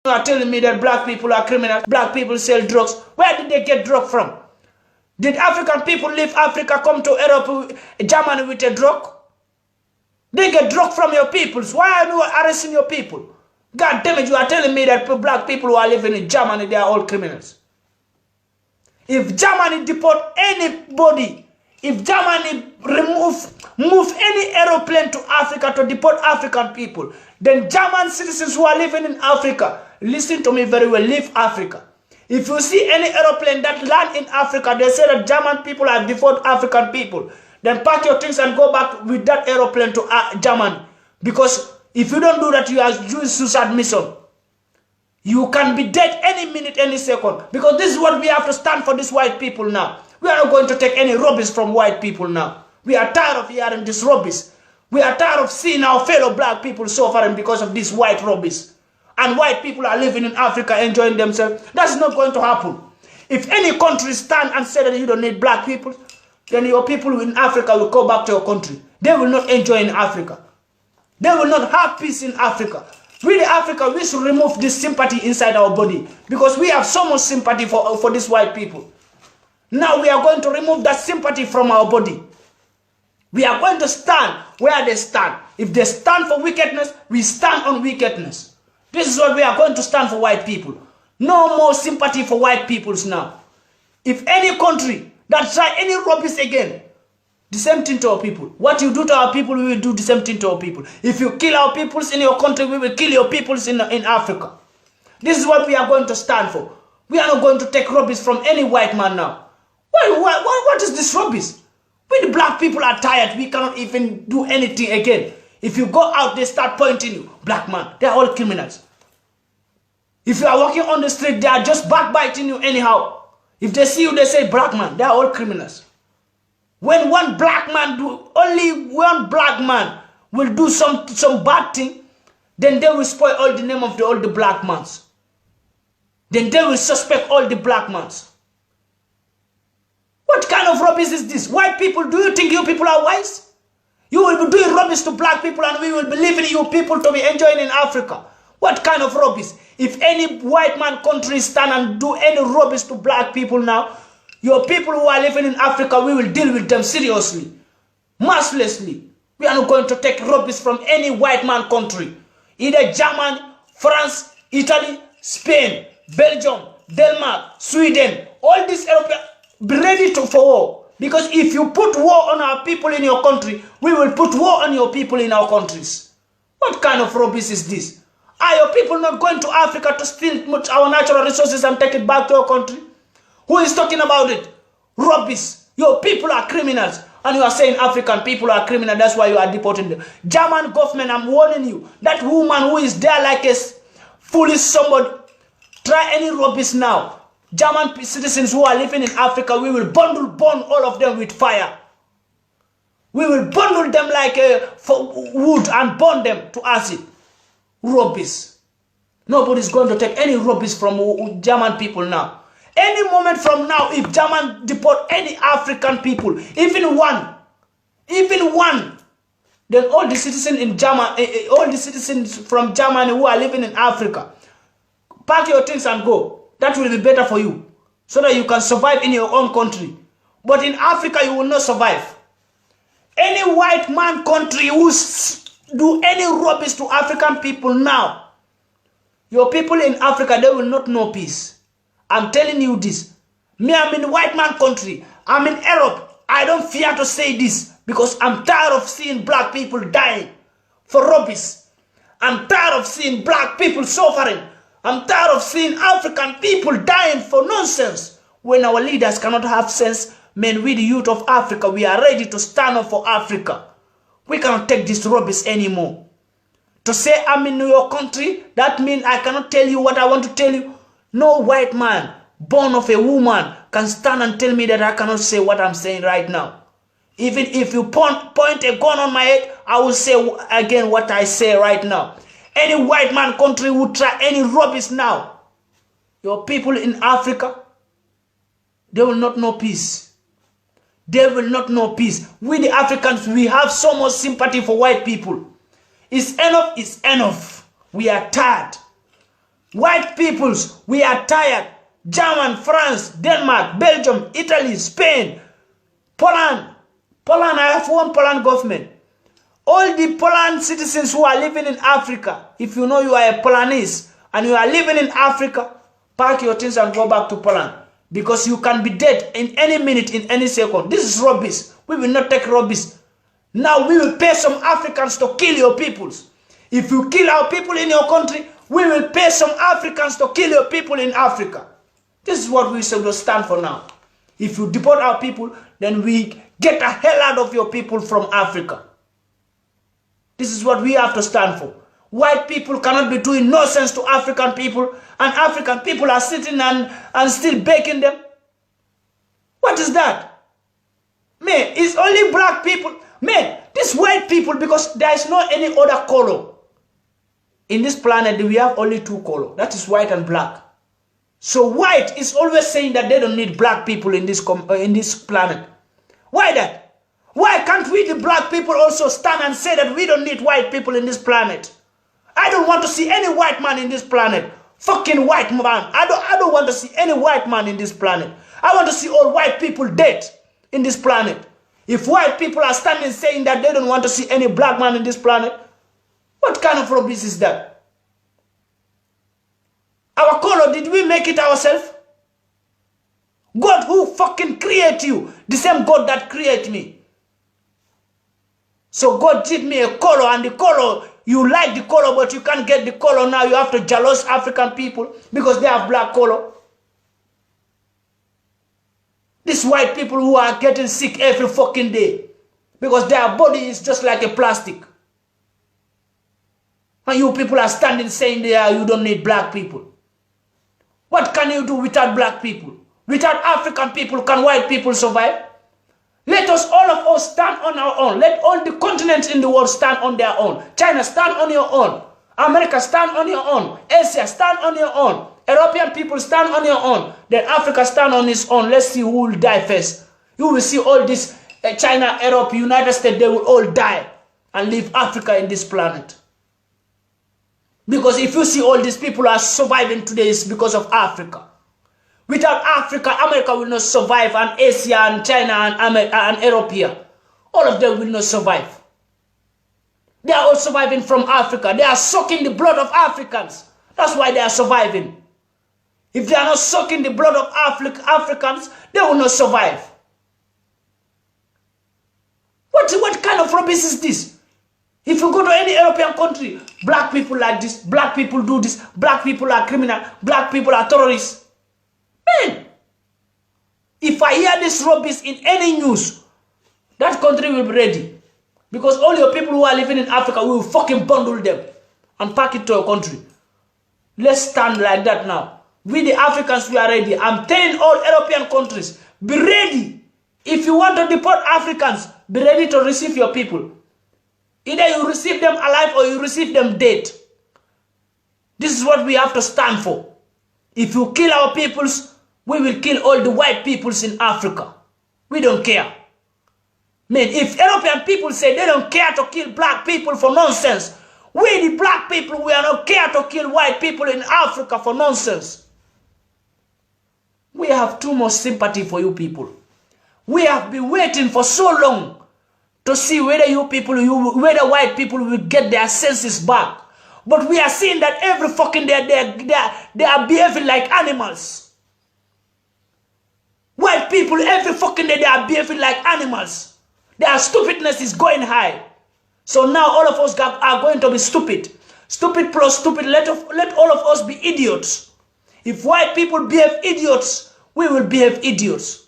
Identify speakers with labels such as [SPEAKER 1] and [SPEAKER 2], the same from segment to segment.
[SPEAKER 1] You are telling me that black people are criminals, black people sell drugs. Where did they get drug from? Did African people leave Africa, come to Europe, Germany with a drug? They get drug from your peoples. Why are you arresting your people? God damn it, you are telling me that black people who are living in Germany, they are all criminals. If Germany deport anybody, if Germany move any aeroplane to Africa to deport African people, then German citizens who are living in Africa, listen to me very well, leave Africa. If you see any aeroplane that land in Africa, they say that German people are deport African people, then pack your things and go back with that aeroplane to Germany. Because if you don't do that, you are doing suicide mission. You can be dead any minute, any second. Because this is what we have to stand for, these white people now. We are not going to take any rubbish from white people now. We are tired of hearing this rubbish. We are tired of seeing our fellow black people suffering because of this white rubbish. And white people are living in Africa enjoying themselves. That's not going to happen. If any country stand and say that you don't need black people, then your people in Africa will go back to your country. They will not enjoy in Africa. They will not have peace in Africa. Really, Africa, we should remove this sympathy inside our body. Because we have so much sympathy for these white people. Now we are going to remove that sympathy from our body. We are going to stand where they stand. If they stand for wickedness, we stand on wickedness. This is what we are going to stand for white people. No more sympathy for white peoples now. If any country that try any rubbish again, the same thing to our people. What you do to our people, we will do the same thing to our people. If you kill our peoples in your country, we will kill your peoples in Africa. This is what we are going to stand for. We are not going to take rubbish from any white man now. What is this rubbish? We the black people are tired. We cannot even do anything again. If you go out, they start pointing you. Black man, they are all criminals. If you are walking on the street, they are just backbiting you anyhow. If they see you, they say black man, they are all criminals. When one black man only one black man will do some bad thing, then they will spoil all the name of all the black mans. Then they will suspect all the black mans. What kind of rubbish is this? White people, do you think you people are wise? You will be doing rubbish to black people and we will be leaving you people to be enjoying in Africa. What kind of rubbish? If any white man country stand and do any rubbish to black people now, your people who are living in Africa, we will deal with them seriously, mercilessly. We are not going to take rubbish from any white man country. Either Germany, France, Italy, Spain, Belgium, Denmark, Sweden, all these European, be ready for war. Because if you put war on our people in your country, we will put war on your people in our countries. What kind of rubbish is this? Are your people not going to Africa to steal our natural resources and take it back to your country? Who is talking about it? Rubbish. Your people are criminals. And you are saying African people are criminals. That's why you are deporting them. German government, I'm warning you. That woman who is there like a foolish somebody, try any rubbish now. German citizens who are living in Africa, we will burn all of them with fire. We will bundle them like wood and burn them to acid. Rubbish. Nobody's going to take any rubbish from German people now. Any moment from now, if German deport any African people, even one, then all the citizens in Germany, all the citizens from Germany who are living in Africa, pack your things and go. That will be better for you, so that you can survive in your own country. But in Africa, you will not survive. Any white man country who do any rubbish to African people now, your people in Africa, they will not know peace. I'm telling you this. Me, I'm in white man country. I'm in Europe. I don't fear to say this because I'm tired of seeing black people dying for rubbish. I'm tired of seeing black people suffering. I'm tired of seeing African people dying for nonsense. When our leaders cannot have sense, men, we the youth of Africa, we are ready to stand up for Africa. We cannot take this rubbish anymore. To say I'm in your country, that means I cannot tell you what I want to tell you. No white man born of a woman can stand and tell me that I cannot say what I'm saying right now. Even if you point a gun on my head, I will say again what I say right now. Any white man country would try any rubbish now. Your people in Africa, they will not know peace. They will not know peace. We the Africans, we have so much sympathy for white people. It's enough, it's enough. We are tired. White peoples, we are tired. German, France, Denmark, Belgium, Italy, Spain, Poland. Poland, I have one Poland government. All the Poland citizens who are living in Africa, if you know you are a Polandese and you are living in Africa, pack your things and go back to Poland. Because you can be dead in any minute, in any second. This is rubbish. We will not take rubbish. Now we will pay some Africans to kill your peoples. If you kill our people in your country, we will pay some Africans to kill your people in Africa. This is what we should stand for now. If you deport our people, then we get the hell out of your people from Africa. This is what we have to stand for. White people cannot be doing nonsense to African people, and African people are sitting and still begging them. What is that? Man, it's only black people. Man, these white people, because there is no any other color. In this planet, we have only two colors. That is white and black. So white is always saying that they don't need black people in this planet. Why that? Why can't we, the black people, also stand and say that we don't need white people in this planet? I don't want to see any white man in this planet. Fucking white man. I don't want to see any white man in this planet. I want to see all white people dead in this planet. If white people are standing saying that they don't want to see any black man in this planet, what kind of rubbish is that? Our color, did we make it ourselves? God who fucking created you, the same God that created me. So God did me a color, and the color, you like the color, but you can't get the color now. You have to jealous African people because they have black color. These white people who are getting sick every fucking day because their body is just like a plastic. And you people are standing saying there you don't need black people. What can you do without black people? Without African people, can white people survive? Let us, all of us, stand on our own. Let all the continents in the world stand on their own. China, stand on your own. America, stand on your own. Asia, stand on your own. European people, stand on your own. Then Africa, stand on its own. Let's see who will die first. You will see all this China, Europe, United States, they will all die and leave Africa in this planet. Because if you see all these people are surviving today, it's because of Africa. Without Africa, America will not survive, and Asia and China and Europe here. All of them will not survive. They are all surviving from Africa. They are sucking the blood of Africans. That's why they are surviving. If they are not sucking the blood of Africans, they will not survive. What kind of rubbish is this? If you go to any European country, black people like this, black people do this, black people are criminal, black people are terrorists. Man, if I hear this rubbish in any news, that country will be ready. Because all your people who are living in Africa, we will fucking bundle them and pack it to your country. Let's stand like that now. We the Africans, we are ready. I'm telling all European countries, be ready. If you want to deport Africans, be ready to receive your people. Either you receive them alive or you receive them dead. This is what we have to stand for. If you kill our peoples, we will kill all the white peoples in Africa. We don't care. Man, if European people say they don't care to kill black people for nonsense, we the black people, we are not care to kill white people in Africa for nonsense. We have too much sympathy for you people. We have been waiting for so long to see whether you people, whether white people will get their senses back. But we are seeing that every fucking day they are behaving like animals. White people, every fucking day they are behaving like animals. Their stupidness is going high. So now all of us are going to be stupid. Stupid plus stupid, let all of us be idiots. If white people behave idiots, we will behave idiots.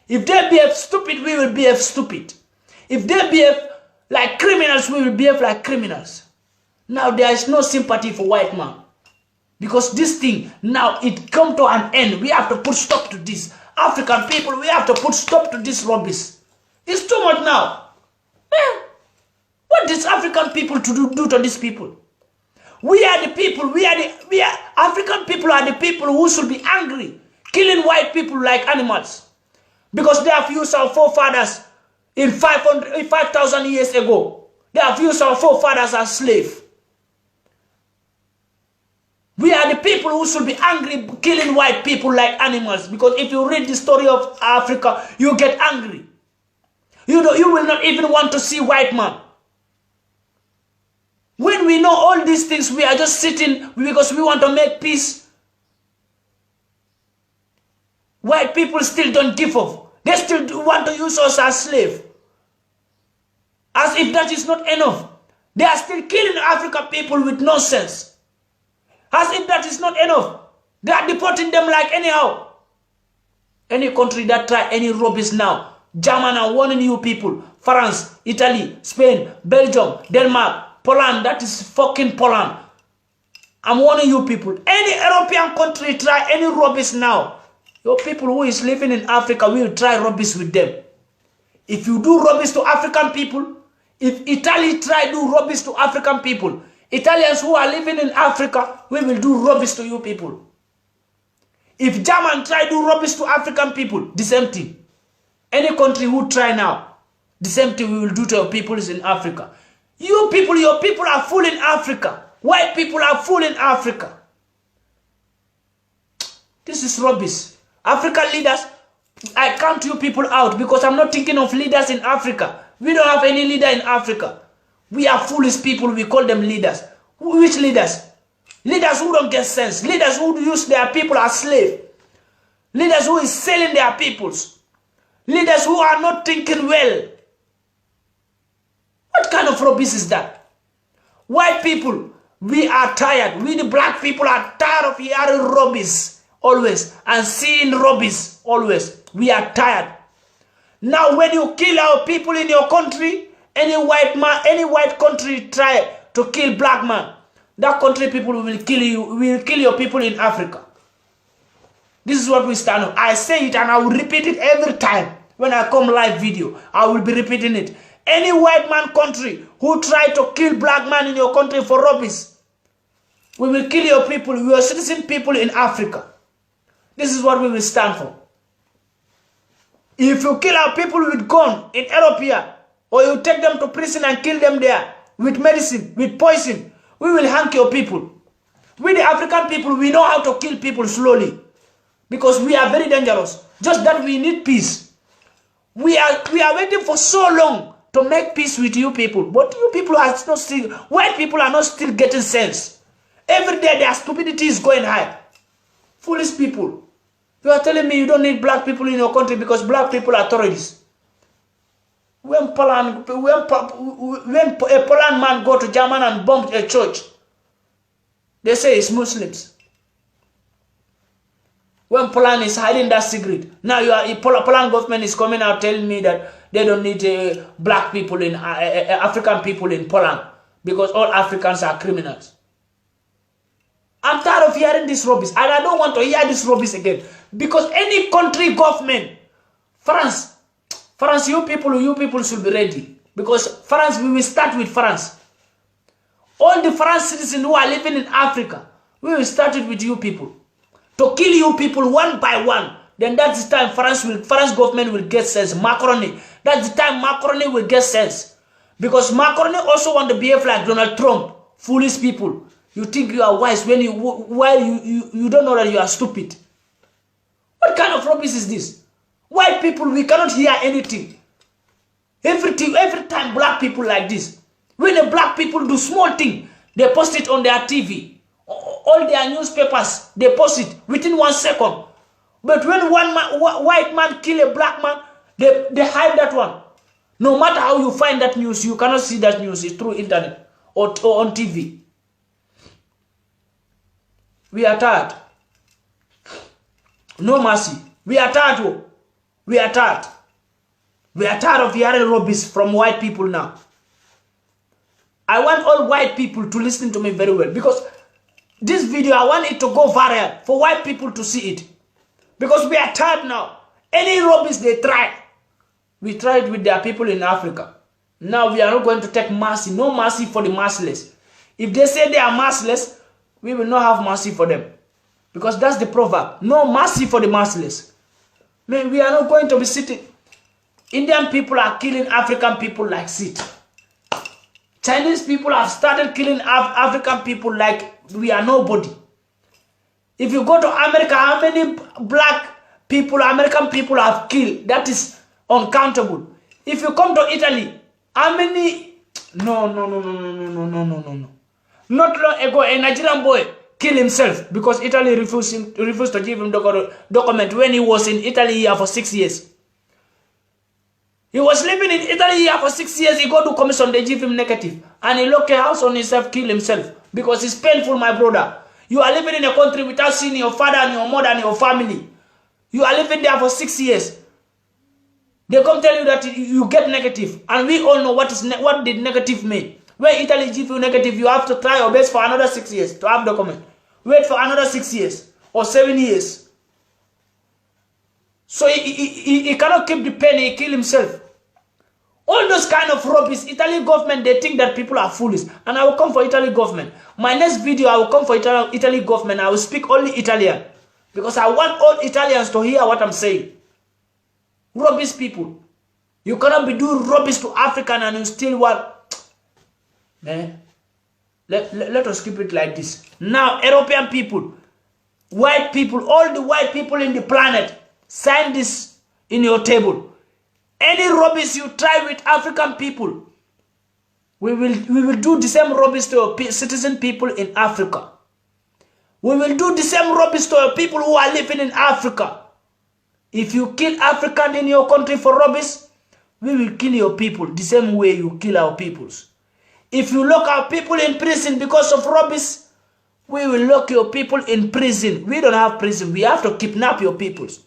[SPEAKER 1] If they behave stupid, we will behave stupid. If they behave like criminals, we will behave like criminals. Now there is no sympathy for white man. Because this thing, now it come to an end. We have to put stop to this. African people, we have to put stop to this rubbish. It's too much now. Man, what does African people to do to these people? We are the people, African people are the people who should be angry, killing white people like animals. Because they have used our forefathers in 5,000 years ago. They have used our forefathers as slaves. We are the people who should be angry, killing white people like animals. Because if you read the story of Africa, you get angry. You will not even want to see white man. When we know all these things, we are just sitting because we want to make peace. White people still don't give up. They still want to use us as slaves. As if that is not enough. They are still killing African people with nonsense. As if that is not enough. They are deporting them like anyhow. Any country that try any rubbish now, German are warning you people. France, Italy, Spain, Belgium, Denmark, Poland, that is fucking Poland. I'm warning you people. Any European country try any rubbish now, your people who is living in Africa will try rubbish with them. If you do rubbish to African people, if Italy try do rubbish to African people, Italians who are living in Africa, we will do rubbish to you people. If German try do rubbish to African people, the same thing. Any country who try now, the same thing we will do to your people in Africa. You people, your people are full in Africa. White people are full in Africa. This is rubbish. African leaders, I count you people out because I'm not thinking of leaders in Africa. We don't have any leader in Africa. We are foolish people, we call them leaders. Which leaders? Leaders who don't get sense. Leaders who use their people as slaves. Leaders who is selling their peoples. Leaders who are not thinking well. What kind of rubbish is that? White people, we are tired. We the black people are tired of hearing rubbish always and seeing rubbish always. We are tired. Now when you kill our people in your country, any white country try to kill black man, that country people will kill you, will kill your people in Africa. This is what we stand on. I say it and I will repeat it every time. When I come live video, I will be repeating it. Any white man country who try to kill black man in your country for rubbish, we will kill your people, your citizen people in Africa. This is what we will stand for. If you kill our people with gun in Europe here, or you take them to prison and kill them there with medicine, with poison, we will hang your people. We the African people, we know how to kill people slowly because we are very dangerous. Just that we need peace. We are waiting for so long to make peace with you people, but you people are not still, white people are not still getting sense. Every day their stupidity is going high. Foolish people. You are telling me you don't need black people in your country because black people are terrorists. When a Poland man go to Germany and bomb a church, they say it's Muslims. When Poland is hiding that secret, now Poland government is coming out telling me that they don't need black people in African people in Poland because all Africans are criminals. I'm tired of hearing this rubbish, and I don't want to hear this rubbish again. Because any country government, France, you people should be ready. Because France, we will start with France. All the French citizens who are living in Africa, we will start it with you people. To kill you people one by one. Then that's the time France government will get sense. Macron, that's the time Macron will get sense. Because Macron also want to behave like Donald Trump. Foolish people. You think you are wise when you don't know that you are stupid. What kind of rubbish is this? White people, we cannot hear anything. Every time black people like this. When the black people do small thing, they post it on their TV. All their newspapers, they post it within 1 second. But when white man kill a black man, they hide that one. No matter how you find that news, you cannot see that news. It's through internet or on TV. We are tired. No mercy. We are tired. We are tired. We are tired of hearing rubbish from white people now. I want all white people to listen to me very well because this video, I want it to go viral for white people to see it. Because we are tired now. Any rubbish they try, we tried with their people in Africa. Now we are not going to take mercy. No mercy for the merciless. If they say they are merciless, we will not have mercy for them. Because that's the proverb. No mercy for the merciless. Man, we are not going to be sitting. Indian people are killing African people like shit. Chinese people have started killing African people like we are nobody. If you go to America, how many black people, American people have killed? That is uncountable. If you come to Italy, how many? No. Not long ago, a Nigerian boy killed himself because Italy refused to give him the document when he was in Italy here for 6 years. He was living in Italy here for 6 years. He got to commission, they give him negative. And he locked a house on himself, kill himself. Because it's painful, my brother. You are living in a country without seeing your father and your mother and your family. You are living there for 6 years. They come tell you that you get negative. And we all know what did negative mean. When Italy give you negative, you have to try your best for another 6 years to have document. Wait for another 6 years or 7 years. So he cannot keep the pain, he kill himself. All those kind of rubbish, Italy government, they think that people are foolish. And I will come for Italy government. My next video, I will come for Italy government. I will speak only Italian. Because I want all Italians to hear what I'm saying. Rubbish people. You cannot be doing rubbish to African and you still want... Man, let us keep it like this. Now, European people, white people, all the white people in the planet, sign this in your table. Any rubbish you try with African people, we will do the same rubbish to your citizen people in Africa. We will do the same rubbish to your people who are living in Africa. If you kill African in your country for rubbish, we will kill your people the same way you kill our peoples. If you lock our people in prison because of rubbish, we will lock your people in prison. We don't have prison. We have to kidnap your peoples.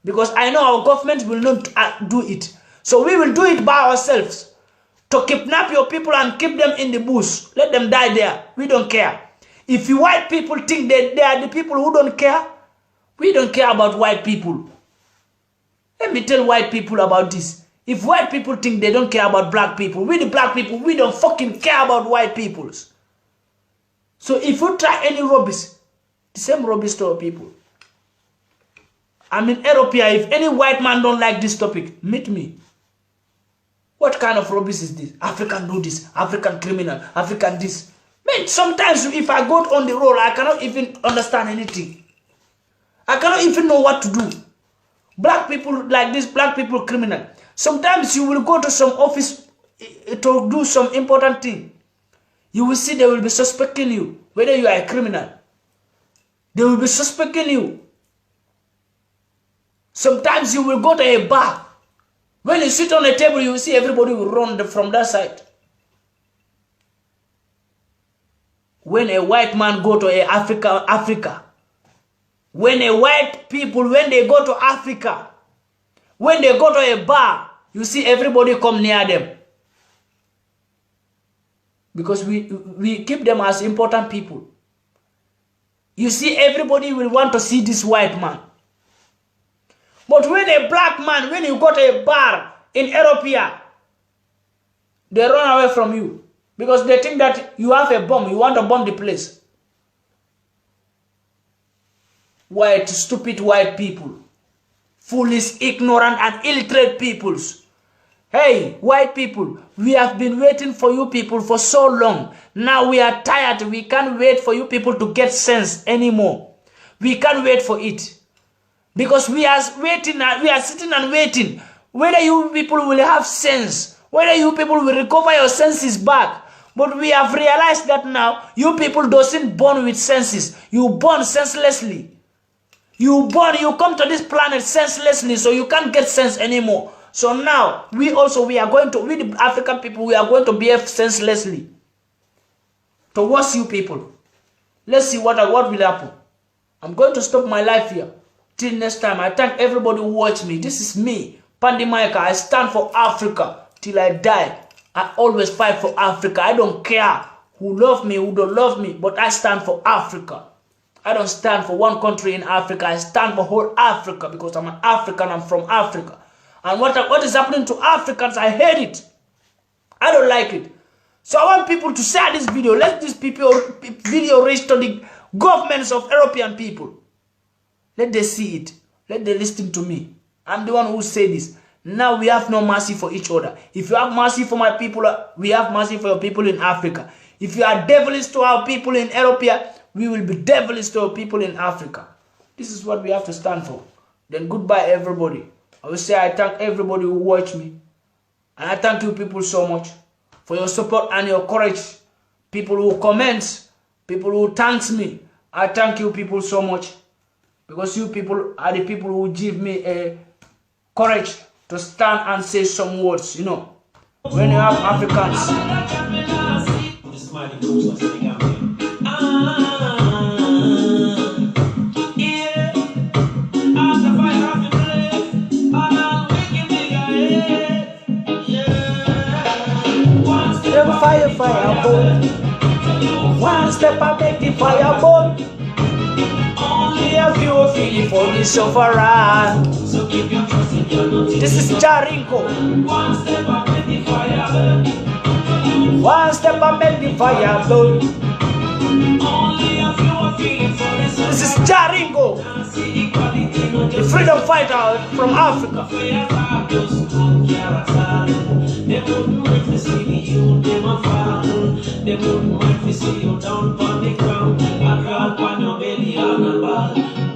[SPEAKER 1] Because I know our government will not do it. So we will do it by ourselves. To kidnap your people and keep them in the bush. Let them die there. We don't care. If you white people think that they are the people who don't care, we don't care about white people. Let me tell white people about this. If white people think they don't care about black people, we the black people, we don't fucking care about white peoples. So if you try any rubbish, the same rubbish to our people. I'm in Europe here. If any white man don't like this topic, meet me. What kind of rubbish is this? African do this, African criminal, African this. Man, sometimes if I go on the road, I cannot even understand anything. I cannot even know what to do. Black people like this, black people criminal. Sometimes you will go to some office to do some important thing. You will see they will be suspecting you, whether you are a criminal. They will be suspecting you. Sometimes you will go to a bar. When you sit on a table, you will see everybody will run from that side. When a white man go to Africa, when a white people, when they go to Africa, when they go to a bar, you see everybody come near them. Because we keep them as important people. You see, everybody will want to see this white man. But when a black man, when you go to a bar in Europe here, they run away from you. Because they think that you have a bomb, you want to bomb the place. White, stupid white people. Foolish, ignorant, and illiterate peoples. Hey, white people, we have been waiting for you people for so long. Now we are tired. We can't wait for you people to get sense anymore. We can't wait for it. Because we are waiting, we are sitting and waiting. Whether you people will have sense. Whether you people will recover your senses back. But we have realized that now, you people doesn't born with senses. You born senselessly. You come to this planet senselessly, so you can't get sense anymore. So now, we the African people, we are going to behave senselessly towards you people. Let's see what will happen. I'm going to stop my life here. Till next time, I thank everybody who watched me. This is me, Pandy Micah. I stand for Africa till I die. I always fight for Africa. I don't care who love me, who don't love me, but I stand for Africa. I don't stand for one country in Africa. I stand for whole Africa because I'm an African. I'm from Africa. And what is happening to Africans, I hate it. I don't like it. So I want people to share this video. Let this video reach to the governments of European people. Let them see it. Let them listen to me. I'm the one who say this. Now we have no mercy for each other. If you have mercy for my people, we have mercy for your people in Africa. If you are devilish to our people in Europe, we will be devilish to our people in Africa. This is what we have to stand for. Then goodbye, everybody. I will say I thank everybody who watched me. And I thank you people so much for your support and your courage. People who comment, people who thanks me. I thank you people so much. Because you people are the people who give me a courage to stand and say some words, you know. When you have Africans. Fire, fire, burn. One step I make the fire burn. Only a few feel for the sufferer. So keep your trust in your nothing. This is Jaringo. One step I make the fire burn. One step I make the fire burn. Only a few are feeling for the sufferer. This is Jaringo, the freedom fighter from Africa. They wouldn't wait to see you, they were far. They wouldn't wait to see you.